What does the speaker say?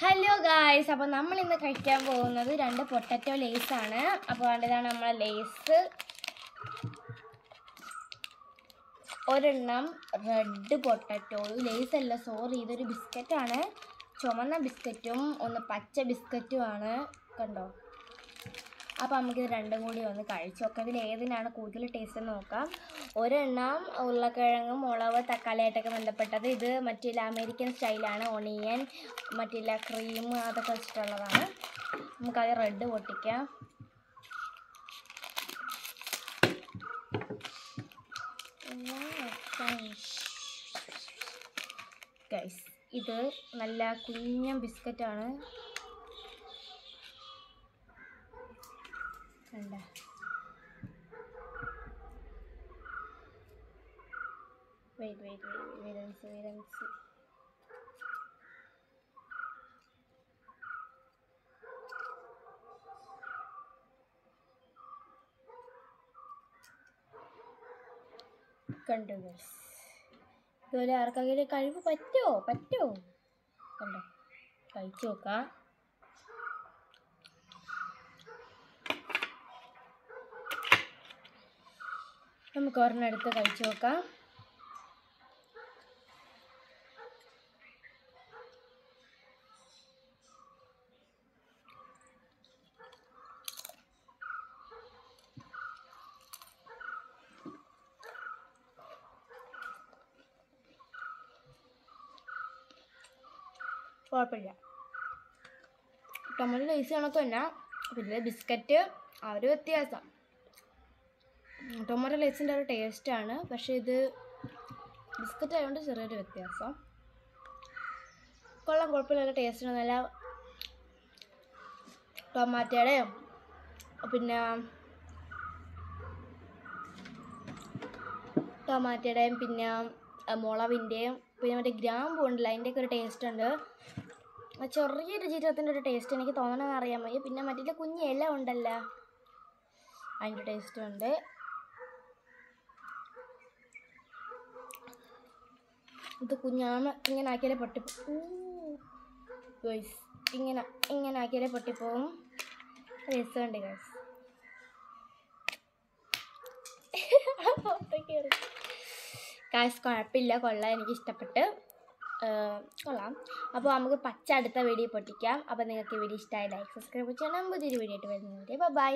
Hello guys, അപ്പോൾ നമ്മൾ ഇന്ന് കഴിക്കാൻ പോകുന്നത് 2 പൊട്ടറ്റോ ലേസ് ആണ്. അപ്പോൾ വേണ്ടതാണ് നമ്മളെ ലേസ്. ഒരെണ്ണം റെഡ് പൊട്ടറ്റോ ലേസ് അല്ല, സോറി, ഇതൊരു ബിസ്ക്കറ്റാണ്. ചുമന്ന ബിസ്ക്കറ്റും ഒന്ന് പച്ച ബിസ്ക്കറ്റുമാണ്, കണ്ടോ. അപ്പോൾ നമുക്കിത് രണ്ടും കൂടി ഒന്ന് കഴിച്ചു നോക്കാം. ഇതിൽ ഏതിനാണ് കൂടുതൽ ടേസ്റ്റ് എന്ന് നോക്കാം. ഒരെണ്ണം ഉരുളക്കിഴങ്ങും മുളക് തക്കാളിയായിട്ടൊക്കെ ബന്ധപ്പെട്ടത്. ഇത് മറ്റില്ല അമേരിക്കൻ സ്റ്റൈലാണ്. ഒണിയൻ മറ്റില്ല ക്രീം അതൊക്കെ വെച്ചിട്ടുള്ളതാണ്. നമുക്കത് റെഡ് പൊട്ടിക്കാം. ഗൈസ്, ഇത് നല്ല കുഞ്ഞൻ ബിസ്ക്കറ്റാണ്. കണ്ട, വെയിറ്റ് കണ്ടു ഗൈസ്. ഇതുപോലെ ആർക്കെങ്കിലും കഴിവ് പറ്റുമോ കണ്ടോ, കഴിച്ചു നോക്കാം. നമുക്ക് ഒരെണ്ണം എടുത്ത് കഴിച്ചു നോക്കാം. കുഴപ്പമില്ല, ടൊമാറ്റോ ലേസ് കണക്ക് തന്നെ. പിന്നെ ബിസ്ക്കറ്റ് ആ ഒരു വ്യത്യാസം. ടൊമാറ്റോ ലേസിൻ്റെ ഒരു ടേസ്റ്റാണ്, പക്ഷേ ഇത് ബിസ്ക്കറ്റ് ആയതുകൊണ്ട് ചെറിയൊരു വ്യത്യാസം. കുഴപ്പമില്ല, ടേസ്റ്റാണ്. നല്ല ടൊമാറ്റോയുടെയും പിന്നെ മുളകിൻ്റെയും പിന്നെ മറ്റേ ഗ്രാമ്പൂ ഉണ്ടല്ലോ, അതിൻ്റെയൊക്കെ ഒരു ടേസ്റ്റ് ഉണ്ട്. ചെറിയൊരു ജീരകത്തിൻ്റെ ഒരു ടേസ്റ്റ് എനിക്ക് തോന്നണമെന്ന് അറിയാൻ വയ്യ. പിന്നെ മറ്റേ കുഞ്ഞ് ഇല ഉണ്ടല്ലോ, അതിൻ്റെ ടേസ്റ്റ് ഉണ്ട്. ഇത് കുഞ്ഞാണ്, ഇങ്ങനെ ആക്കിയാലേ ഗൈസ്, ഇങ്ങനെ ആക്കിയാലേ പൊട്ടിപ്പോവും. രസമുണ്ട് ഗൈസ്. കുഴപ്പമില്ല, കൊള്ളാം, എനിക്ക് ഇഷ്ടപ്പെട്ട്, കൊള്ളാം. അപ്പോൾ നമുക്ക് പച്ച അടുത്ത വീഡിയോ പൊട്ടിക്കാം. അപ്പോൾ നിങ്ങൾക്ക് വീഡിയോ ഇഷ്ടമായി ലൈക്ക് സബ്സ്ക്രൈബ് ചെയ്യണം. പുതിയൊരു വീഡിയോ ആയിട്ട് വരുന്നത്. ബൈ.